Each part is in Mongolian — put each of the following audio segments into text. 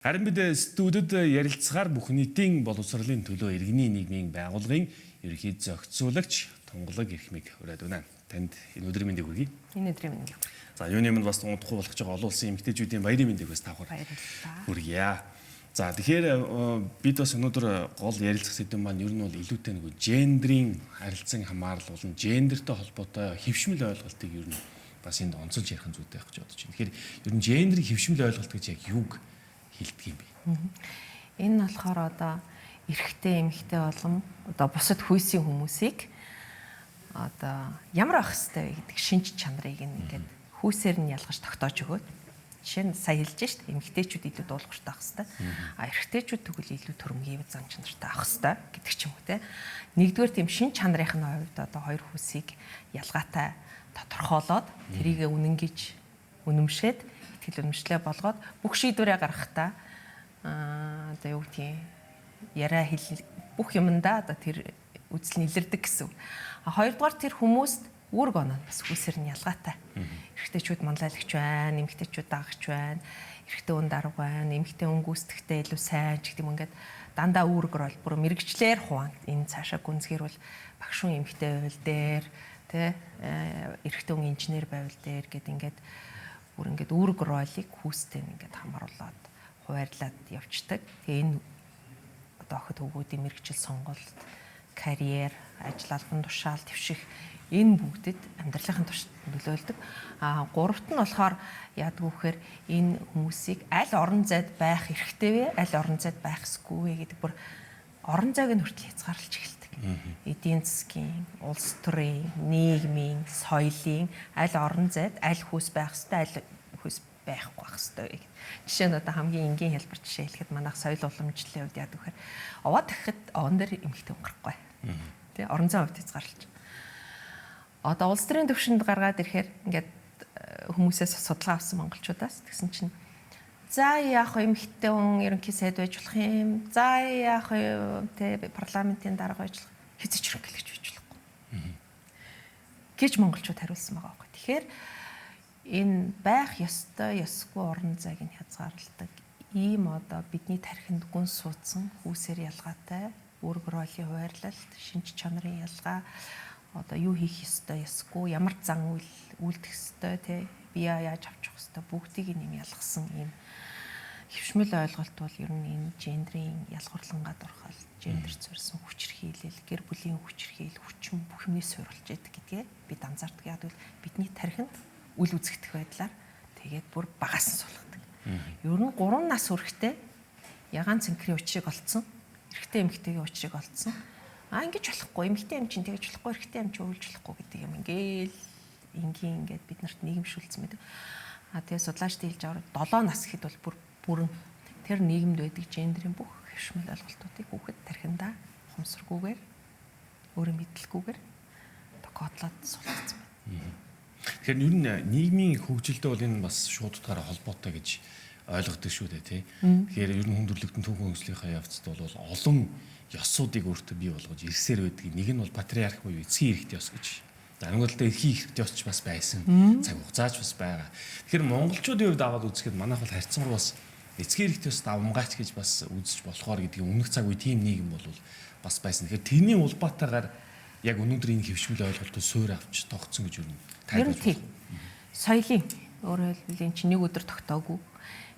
Харин бид студид ярилцахаар бүх нийтийн боловсролын төлөө иргэний нийгмийн байгууллагын ерөнхий зохицуулагч Тунгалаг Эрхмийг ураад байна. Танд энэ өдрийн мэндийг хүргэе. Энэ өдрийн мэндийг. За юуны минь бас унтахгүй болох ч байгаа олон улсын эмэгтэйчүүдийн баярын мэндийг бас тавхар хүргье. За тэгэхээр бид бас өнөөдөр гол ярилцах сэдэв маань ер нь бол илүүтэй нэг гендрийн харилцан хамаарал болон гендертэй холбоотой хэвшмэл ойлголтыг ер нь бас энд онцолж ярих нь зүйтэй байх гэж бодож байна. Тэгэхээр ер нь гендрийн хэвшмэл ойлголт гэж яг юуг хэлдэг юм бэ? Энэ нь болохоор одоо эрэгтэй эмэгтэй болгон одоо бусад хүйсийн хүмүүсийг одоо ямар ах хэвтэй гэдэг шинж чанарыг ингээд хүйсээр нь ялгаж тогтоож өгөөд жишээ нь сая хэлж шít эмэгтэйчүүд илүү дуулууртай ах хэвтэй эрэгтэйчүүд тэгвэл илүү төрөмгийн зан чанартай ах хэвтэй гэдэг ч юм уу те. Нэгдүгээр тийм шинж чанарын хувьд одоо хоёр хүйсийг ялгаатай тодорхойлоод тэрийг үнэмшээд итгэл үнэмшлээ болгоод бүх шийдвэрээ гаргахтаа одоо юу гэдгийг яриа хэл бүх юмдаа одоо тэр үзэл нь илэрдэг гэсэн. Хоёрдугаар тэр хүмүүст үүрэг оноо бас хүйсээр нь ялгаатай. Эрэгтэйчүүд манлайлагч байна, эмэгтэйчүүд дагагч байна, эрэгтэй хүн дарга байна, эмэгтэй хүн гүйцэтгэхдээ илүү сайн ч гэдэг юм ингээд дандаа үүрэгэр бол бүр мэрэгчлэр хуван энэ цаашаа гүнзгийр бол багш хүн эмэгтэй байвал дээр тэ эрэгтэй хүн инженер байвал дээр гэд ингээд бүр ингээд үүрэг ролыг хүүстэй ингээд хамруулад хуваарлаад явцдаг. Тэгээ энэ одоо охид хөвгүүдийн мэрэгчил сонголт, карьер, ажил албан тушаал твших энэ бүгдэд амьдралын туршид нөлөөлдөг. Гуравт нь болохоор яадаг вэхээр энэ хүмүүсийг аль орон зайд байх эрхтэй вэ, аль орон зайд байх эсгүй вэ гэдэг бүр орон зайг нь хүртэл хязгаарлаж эхэлдэг. Эдийн засгийн, улс төрийн, нийгмийн, соёлын аль орон зайд аль хүйс байх ёстой, аль хүйс байхгүй байх ёстой. Жишээ нь одоо хамгийн энгийн хэлбэр жишээ хэлэхэд манайх соёл уламжлалын хувьд яадаг вэхээр овоо тахихад овон дээр эмэгтэй хүн гарахгүй. Тэ орон зай хувьд хязгаарлаж. Одоо улс төрийн түвшинд гаргаад ирэхээр ингээд хүмүүсээс судалгаа авсан монголчуудаас тэгсэн чинь за яах вэ эмэгтэй хүн ерөнхий сайд байж болох юм. За яах вэ тэ парламентын дарга байж болох хэзээ ч ерөнхийлөгч байж болохгүй. Гэж монголчууд хариулсан байгаа байхгүй. Тэгэхээр энэ байх ёстой ёсгүй орон зайг нь хязгаарладаг ийм одоо бидний тархинд гүн суудсан хүүсээр ялгаатай үүрэг ролийн хуваарлалт, шинж чанарын ялгаа одоо юу хийх ёстой ёсгүй ямар зан үйл үлдэх ёстой те бие яаж авчих ёстой бүгдийг нэм ялгасан ийм хэвшмэл ойлголт бол ер нь энэ гендрийн ялгуурлангаа дурхал гендер зорьсон хүчирхийлэл гэр бүлийн хүчирхийлэл хүчин бүх юмний суйрлж яадаг гэдгээ бид анзаардаг. Яг бол бидний тархинд үл үзэгдэх байдлаар тэгээд бүр багаас нь сулгадаг. Ер нь 3 нас хүрэхдээ ягаан цэнхрийн учрыг олцсон эрэгтэй эмэгтэйгийн учрыг олцсон. Ингэж болохгүй эмэгтэй эм чинь тэгэж болохгүй эрэгтэй эм чинь үйлж болохгүй гэдэг юм ингээл ингээд бид нарт нийгэмшүүлсэн байдаг. Тэгээ судлаачд хэлж байгаа 7 нас гэхэд бол бүрэн тэр нийгэмд байдаг гендрийн бүх хэвшмэл ойлголтуудыг хүүхэд тархиндаа ухамсаргүйгээр өөрөө мэдлэггүйгээр кодлоод суулгацсан байна. Тэгэхээр ер нь нийгмийн хөгжилтэй бол энэ бас шууд утгаараа холбоотой гэж ойлгодог шүү дээ тий. Тэгэхээр ер нь хүндрэлтэн түүхэн хөгжлийнхаа явцад бол олон ёсуудыг өөртөө бий болгож ирсээр байдаг. Нэг нь бол патриарх буюу эцгийн эрэгтэй ёс гэж. Ангуулдаа эрхийн эрэгтэй ёс ч бас байсан. Цаг хугацаач бас байгаа. Тэгэхээр монголчуудын хувьд аваад үзэхэд манайх бол харьцангуй бас эцгийн эрэгтэй ёс давмгаач гэж бас үзэж болохоор гэдгийг өмнөх цаг үе тийм нийгэм бол бас байсан. Тэгэхээр тэрний улбаатайгаар яг өнөөдөр энэ хэвшмэл ойлголтыг суур авч тогтсон гэж юу тайлбарлаж байна. Соёлын өөрөөр хэлбэл энэ чинь нэг өдөр тогтоогүй.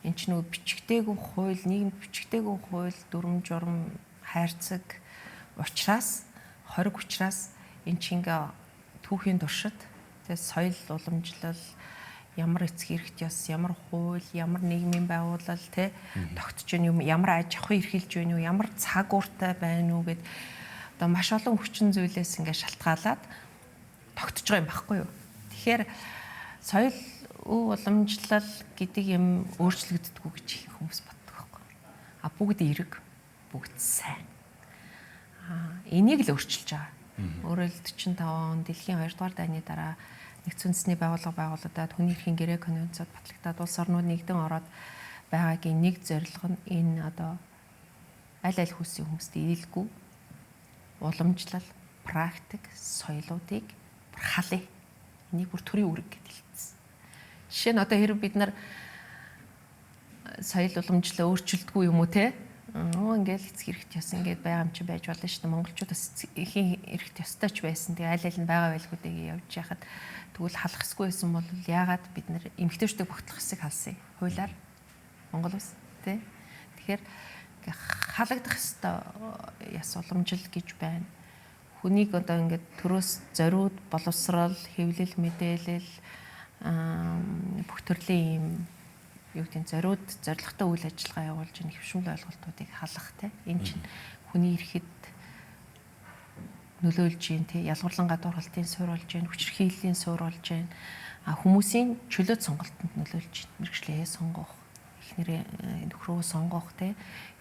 Энэ чинь нөгөө бичигдээгүй хууль, нийгэмд бичигдээгүй хууль, дүрм журм, хайрцаг учраас, хориг учраас энэ чингээ түүхийн туршид тэгээ соёл уламжлал ямар эцэг эрхт ёс, ямар хууль, ямар нийгмийн байгууллал тэ тогтож байна юм, ямар аж ахуй эрхэлж байна уу, ямар цаг ууртай байна уу гэд одоо маш олон хүчин зүйлээс ингээ шалтгаалаад тогтож байгаа юм баггүй юу. Тэгэхээр соёл уламжлал гэдэг юм өөрчлөгддөггүй гэж их хүмүүс боддог байхгүй. Бүгд эрэг, бүгд сайн. Энийг л өөрчилж байгаа. Өөрөөр хэлбэл 45 он дэлхийн 2 дугаар дайны дараа нэгдсэн үндэсний байгууллага байгуулагдаад хүний эрхийн гэрээ конвенцод батлагдаад улс орнууд нэгдэн ороод байгаагийн нэг зорилго нь энэ одоо аль хүйсийн хүмүүст ийлгүй уламжлал, практик, соёлуудыг халъя. Энийг бүр төрийн үүрэг гэж хэлсэн. Жишээ нь одоо хэрэг бид нар соёл уламжлалаа өөрчилдөггүй юм уу те? Ингээл эцэг эрэгт ёс ингээд байгаа юм чи байж болно шүү дээ. Монголчууд бас эхийн эрэгт ёстой ч байсан. Тэгээ аль аль нь байгаа байлгуудыг явж яхад тэгвэл халахсгүй байсан бол яагаад бид нэр эмэгтэйчүүдийг багтлах хэсэг халсан хуулиар Монгол ус тий. Тэгэхээр халагдах хэвээр яс уламжил гэж байна. Хүнийг одоо ингээд төрөөс зориуд боловсрал, хэвлэл, мэдээлэл бүх төрлийн юм юу гэдэг зориуд зорилготой үйл ажиллагаа явуулж ийн хөвшмөл ойлголтуудыг халах те. Энэ чинь хүний эрхэд нөлөөлж ийн те. Ялгуурлан гадуурхалтын суурь болж ийн, хүчирхийллийн суурь болж ийн. Хүмүүсийн чөлөөт сонголтод нөлөөлж ийн. Мэргэжлээ сонгох, эхнэрээ нөхрөө сонгох те.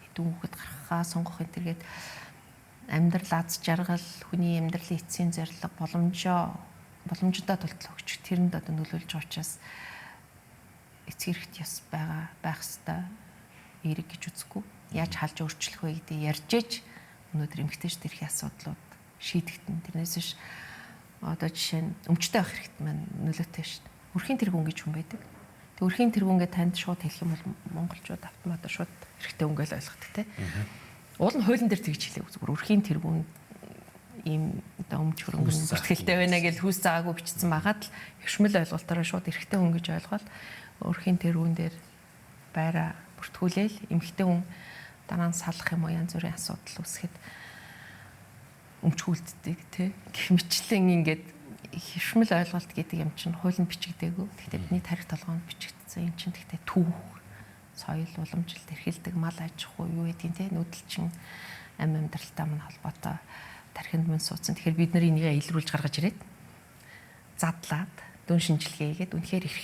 Хэдэн хүүхэд гаргахаа сонгох энэ төргээд амьдрал аз жаргал, хүний амьдралын эцсийн зорилго, боломжтой тултал өгч тэрэнд одоо нөлөөлж байгаа учраас эцэг эрэгт ёс байх ёстой эерэг гэж үзэхгүй. Яаж халж өөрчлөх вэ гэдэг ярьж ээж өнөөдөр эмэгтэйчүүд эрхийн асуудлууд шийдэгдэн. Тэрнээс биш одоо жишээ нь өмчтэй байх хэрэгт маань нөлөөтэй шүү дээ. Өрхийн тэргүүн гэж хүн байдаг. Тэг өрхийн тэргүүнгээ танд шууд хэлэх юм бол монголчууд автомат шууд эрэгтэй хүн гэж ойлгодог те. Уул нь хуулийн дээр тэгж хэлэв. Зүгээр өрхийн тэргүүн ийм одоо өмч хөрөнгөний бүртгэлтэй байна гэж хүүс заагаагүй бичсэн байгаад л хөвшмөл ойлголтоор шууд эрэгтэй хүн гэж ойлгоод өрхийн тэргүүн дээр байраа бүртгүүлээл эмэгтэй хүн дараа нь салах юм уу янз бүрийн асуудал үүсгэхэд өмчгүүлддэг тий гэх мэтлэн ингээд хөвшмөл ойлголт гэдэг юм чинь хуулийн бичигдээгүй. Гэхдээ бидний тарих толгоонд бичигдсэн. Энд чинь гэхдээ түүх, соёл, уламжилт, эрхэлдэг, мал аж ахуй юу гэдгийг тий нүүдэлчин амьдралтай мань холбоотой тархинд мөн суудсан. Тэгэхээр бид нар энийг илрүүлж гаргаж ирээд задлаад дүн шинжилгээ хийгээд үнэхээр их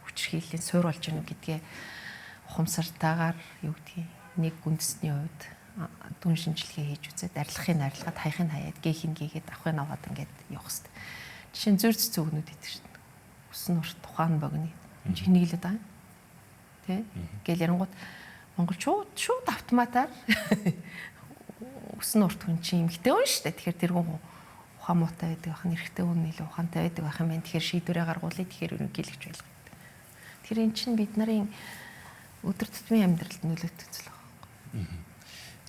хүчирхийллийн суурь болж гэнэ гэдгээ ухамсартайгаар юу гэдгийг нэг үндэсний хувьд дүн шинжилгээ хийж үзээд арилгахын арилгаад хаяхын хаяад гээхин гээгээд авахын аваад ингээд явах хэрэгтэй. Жишээ нь зөрч зүгнүүд идэг шин. Усан урт тухайн богны чиниглээд байгаа. Тэ? Гэл ярангууд монголчууд шууд автоматар усан урт хүн чинь эмхтэй хүн шүү дээ. Тэгэхээр тэр хүн ухаан муутай байдаг байх нь эрэгтэй хүн илүү ухаантай байдаг байх юм байна. Тэгэхээр шийдвэрээ гаргуулъя. Тэгэхээр ерөнхийлөгч байлгаа. Тэгэхээр эн чинь бид нарын өдөр тутмын амьдралд нөлөөтэй зүйл байна.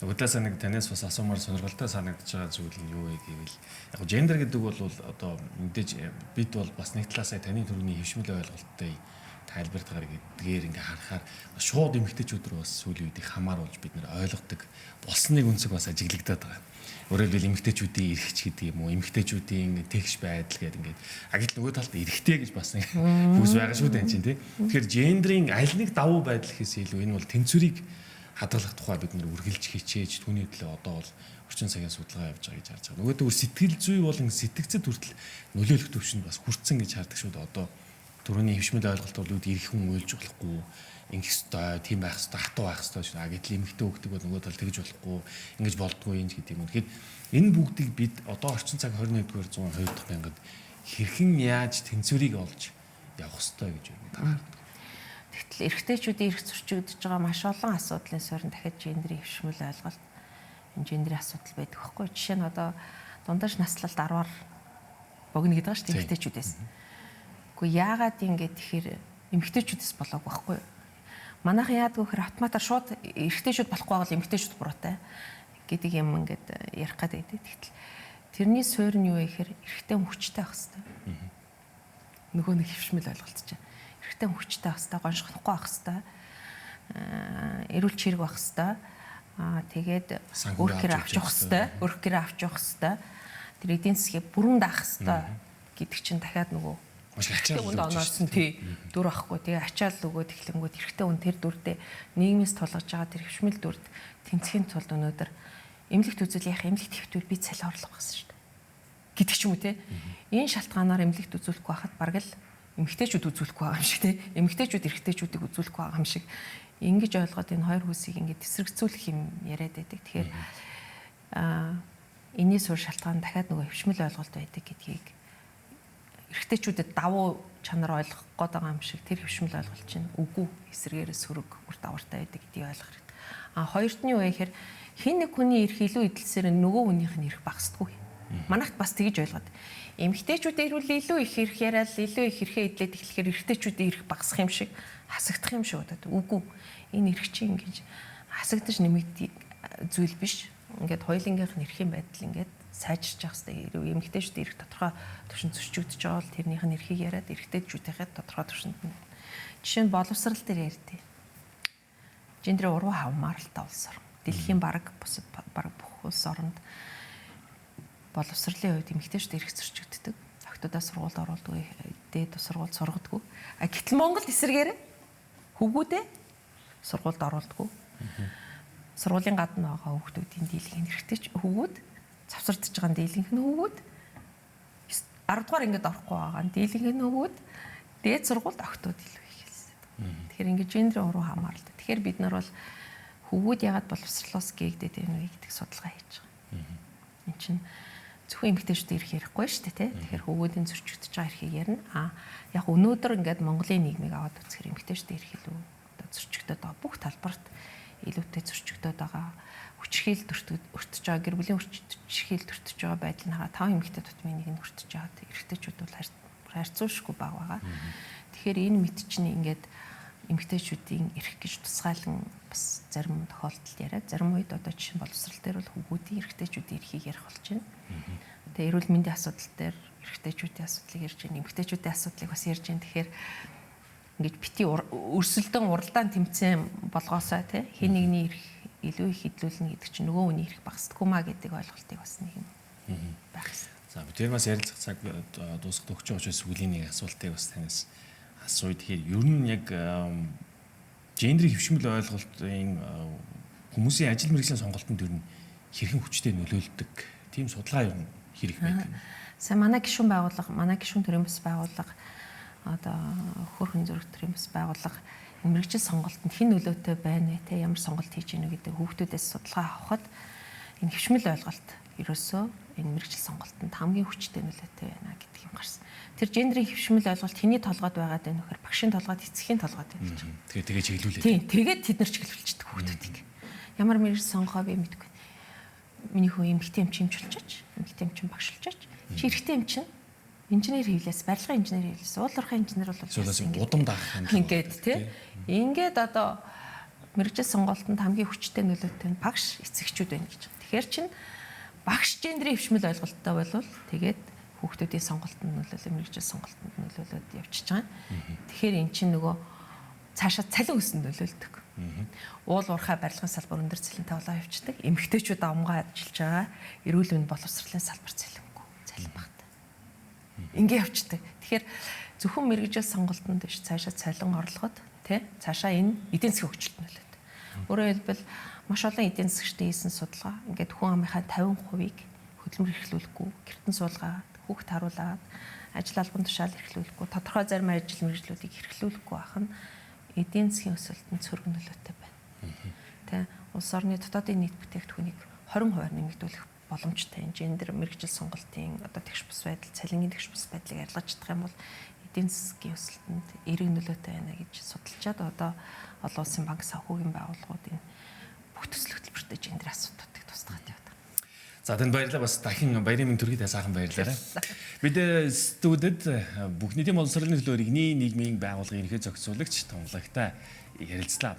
Удаасаа нэг танаас бас асуумаар сонирхолтой санагдаж байгаа зүйл нь юу вэ гэвэл яг гендер гэдэг бол одоо мэдээж бид бол бас нэг талаасаа таны төрний хөвшмөл ойлголттой тайлбартаар гэдгээр ингээ харахаар шууд эмэгтэйчүүд рүү бас сүүлийн үед их хамааруулж бид нэр ойлгодог болсныг үнсэг бас ажиглагдаад байгаа. Өөрөөр хэлбэл эмэгтэйчүүдийн эрхч гэдэг юм уу, эмэгтэйчүүдийн тэгш байдал гэдэг ингээд агил нөгөө талд эрхтэй гэж бас нэг хүс байгаа шүү дээ чинь тий. Тэгэхээр гендрийн аль нэг давуу байдал гэхээс илүү энэ бол тэнцвэрийг хадгалах тухай бид нэр үргэлж хичээж түүний төлөө одоо бол орчин цагийн судалгаа явж байгаа гэж харж байгаа. Нөгөө төр сэтгэл зүй болон сэтгцэд хүртэл нөлөөлөх төвшөнд бас хүрсэн гэж хардаг шүү дээ. Одоо түрүүний хөвшмөл ойлголт бол үүд ирэх хүн уйлж болохгүй, ингэх ёстой, тийм байх ёстой, хатуу байх ёстой шүү. Гэтэл эмэгтэй хөлтөг бол нөгөө тал тэгж болохгүй, ингэж болдгоо юм гэдэг юм. Тэгэхээр энэ бүгдийг бид одоо орчин цаг 21-р зуун 2 дахь мянгад хэрхэн яаж тэнцвэрийг олж явах ёстой гэж байна. Тэгтэл эрэгтэйчүүдийн эрх зөрчигдөж байгаа маш олон асуудлын суурин дахиад гендрийн хөвшмөл ойлголт энэ гендрийн асуудал байдаг байхгүй. Жишээ нь одоо дундаж наслалт 10-аар богино гэдэг шүү дээ эрэгтэйчүүдээс. Гэхдээ яагаад ингэж тэгэхээр эмэгтэйчүүдээс болоог байхгүй. Манайхан яадаг вэ гэхээр автоматар шууд эрэгтэйчүүд болохгүй бол эмэгтэйчүүд буруутай гэдэг юм ингээд ярих гэдэг. Тэгтэл тэрний суурь нь юу вэ гэхээр эрэгтэй хүчтэй байх хэрэгтэй. Нөгөө нэг хөвшмөл ойлголт чинь эрэгтэй хүчтэй байх хэрэгтэй, гоншихгүй байх хэрэгтэй, эрүүл чирэг байх хэрэгтэй. Тэгээд өөрөөр авч явах хэрэгтэй, өөрөөр авч явах хэрэгтэй. Тэр эдийн засгийг бүрэн даах хэрэгтэй гэдэг чинь дахиад нөгөө эрэгтэй хүнд оноос нь тий дүр ахгүй. Тэгээ ачаал өгөөд эхлэнгүүд эрэгтэй хүн тэр дүрдээ нийгмээс тулгаж байгаа тэр хөвшмөл дүрд тэнцхийн тулд өнөөдөр эмнэлэгт үзүүл яах эмнэлэгт хэвтүүл би цалин орлого гэсэн шүү дээ. Гэдэг ч юм уу тий. Энэ шалтгаанаар эмнэлэгт үзүүлэхгүй байхад бараг л эмэгтэйчүүд үзүүлэхгүй байгаа юм шиг тий. Эмэгтэйчүүд эрэгтэйчүүдийг үзүүлэхгүй байгаа юм шиг ингэж ойлгоод энэ хоёр хүсийг ингэж тесрэгцүүлэх юм яриад байдаг. Тэгэхээр энэний суурь шалтгаан дахиад нөгөө хөвшмөл ойлголт байдаг гэдгийг эрэгтэйчүүдэд давуу чанар ойлгох гээд байгаа юм шиг тэр хөвшмөл ойлголт чинь үгүй эсрэгээрээ сөрөг үр дагавартай байдаг гэдгийг ойлгох хэрэгтэй. Хоёрт нь юу вэ гэхээр хин нэг хүний эрх илүү эдэлсээр нөгөө хүнийх нь эрх багасдаггүй. Манайхд бас тэгж ойлгоод. Эмэгтэйчүүдээр үл илүү их ирэх яриад илүү их ирэхээ идэлээд эхлэхээр эрэгтэйчүүдийн ирэх багасах юм шиг хасагдах юм шиг бодоод. Үгүй. Энэ ирэх чинь ингэж хасагдаж нэмэгдэх зүйл биш. Ингээд хоёулынгийнх нь эрхийн байдал ингээд сайжирч явах хэрэгтэй. Эмэгтэйчүүд ирэх тодорхой төвшөнд зөрчигдөж байгаа бол тэрнийх нь эрхийг яриад эрэгтэйчүүдийнхээ тодорхой төвшөнд нь. Жишээ нь боловсрал дээр ярьдээ. Гендрийн уруу хавмааралтай улс орн. Дэлхийн баг бусад баг бүх улс оронд боловсролын үед эмэгтэйчүүд эрх зөрчигддөг. Охтуудаа сургуульд оруулдаггүй, дээд сургуульд сургадаггүй. Гэтэл Монгол эсрэгээр хөвгүүдээ сургуульд оруулдаггүй. Сургуулийн гадна байгаа хүүхдүүдийн дийлэнх эрхтэйч хөвгүүд завсардж байгаа дийлэнх нь хөвгүүд 10 дугаар ингээд орохгүй байгаа дийлэнх нь хөвгүүд дээд сургуульд охтууд илүү их хэлсэн. Тэгэхээр ингээд гендрийн уруу хамааралтай. Тэгэхээр бид нар бол хөвгүүд ягаад боловсрлоос гээгдээд байна вэ гэдэг судалгаа хийж байгаа. Энд чинь зөвхөн эмэгтэйчүүд ирэх ярихгүй шүү дээ, тий. Тэгэхээр хөвгүүдийн зөрчигдөж байгаа эрхийг ярина. Яг өнөөдөр ингээд Монголын нийгмийг аваад үзэхээр эмэгтэйчүүд ирэх илүү одоо зөрчигдөд байгаа. Бүх талбарт илүүтэй зөрчигдөд байгаа. Хүчирхийлэлд өртөж байгаа, гэр бүлийн хүчирхийлэлд өртөж байгаа байдлыг хараа 5 эмэгтэй тутмын нэг нь өртөж байгаа. Эрэгтэйчүүд бол харьцуулшгүй бага байгаа. Тэгэхээр энэ мэд чинь ингээд эмэгтэйчүүдийн эрх гэж тусгайлан бас зарим тохиолдолд яриад зарим үед одоо жишээ нь боловсрал дээр бол хөвгүүдийн эрэгтэйчүүдийн эрхийг ярих болж байна. Тэгээ эрүүл мэндийн асуудал дээр эрэгтэйчүүдийн асуудлыг ярьж байна, эмэгтэйчүүдийн асуудлыг бас ярьж байна. Тэгэхээр ингээд бити өрсөлдөн уралдаан тэмцээн болгоосоо тий хин нэгний эрх илүү их хэдлүүлнэ гэдэг чинь нөгөө хүний эрх багасдаггүй маа гэдэг ойлголтыг бас нэг юм байх хэрэгтэй. За бид бас ярилцах цаг дуусахад өгч байгаа учраас сүүлийн нэг асуултыг бас танаас асууя. Тэгэхээр ер нь яг гендрийн хэвшмэл ойлголтын хүмүүсийн ажил мэргэжлийн сонголтонд ер нь хэрхэн хүчтэй нөлөөлдөг тийм судалгаа ер нь хэрэг байдаг. Сайн манай гишүүн байгууллага, манай гишүүн төрийн бас байгууллага одоо хөрхэн зөрөх төрийн бас байгууллага мэргэжил сонголтод хэн нөлөөтэй байна вэ? Ямар сонголт хийж гинэ гэдэг хүүхдүүдээс судалгаа авахад энэ хэвшмэл ойлголт ерөөсөө энэ мэргэжил сонголтод хамгийн хүчтэй нөлөөтэй байна гэдэг юм гарсан. Тэр гендрийн хэвшмэл ойлголт хэний толгойд байгаад байна вэхээр багшийн толгойд, эцгийн толгойд байна гэж. Тэгээ чиглүүлээд. Тийм, тэгээд тэд нар чиглүүлчихдэг хүүхдүүдийг. Ямар мэргэжил сонгохоо би мэдэхгүй. Миний хөө эмэгтэй эмч болчихооч, эмэгтэй эмч багшилчаач. Чи эрэгтэй эмч нь инженер хийлээс, барилгын инженер хийлээс, уулуурхайн инженер бол удам даах юм. Ингээд тий. Ингээд одоо мэргэжил сонголтод хамгийн хүчтэй нөлөөтэй нь багш, эцэгчүүд байна гэж. Тэгэхээр чин багш гендрийн хэвшмэл ойлголттой болвол тэгээд хүүхдүүдийн сонголтод нөлөөлөл, мэргэжил сонголтод нөлөөлөд явчихж байгаа. Тэгэхээр эн чинь нөгөө цаашаа цалин өсөнд нөлөөлдөг. Уул уурхай барилгын салбар өндөр цалинтай болоо явчихдаг. Эмэгтэйчүүд амгаа ажиллаж байгаа. Эрүүл мэнд боловсролын салбар цалингүй, цалин багтаа. Ингээ явчихдаг. Тэгэхээр зөвхөн мэргэжил сонголтод биш цаашаа цалин орлогод тий цаашаа энэ эдийн засгийн хөгжилт нөлөөд. Өөрөөр хэлбэл маш олон эдийн засгчдын хийсэн судалгаа ингээд хүн амынхаа 50%-ийг хөдөлмөр эрхлүүлэхгүй, гэртэн суулгаад, хүүхд харуулад, ажил албан тушаал эрхлүүлэхгүй, тодорхой зарим ажил мэргэжлүүдийг эрхлүүлэхгүй байх нь эдийн засгийн өсөлтөнд сөрөг нөлөөтэй байна. Тэ улс орны дотоодын нийт бүтээгдэхүүнийг 20% нэмэгдүүлэх боломжтой энэ гендер мэргэжил сонголтын одоо тэгш бус байдал, цалингийн тэгш бус байдлыг арилгаж чадах юм бол эдийн засгийн өсөлтөнд эерэг нөлөөтэй байна гэж судалжаад одоо олон улсын банк санхүүгийн байгууллагууд энэ бүх төсөл хөтөлбөртэй гендер асуудлуудыг тусгаад явдаг. За танд баярлалаа, бас дахин баярын мэнд төргий сайхан баярлалаа. Бид студид бүх нийтийн боловсролын төлөө иргэний нийгмийн байгууллагын ерхий зохицуулагч Томлагтай ярилцлаа.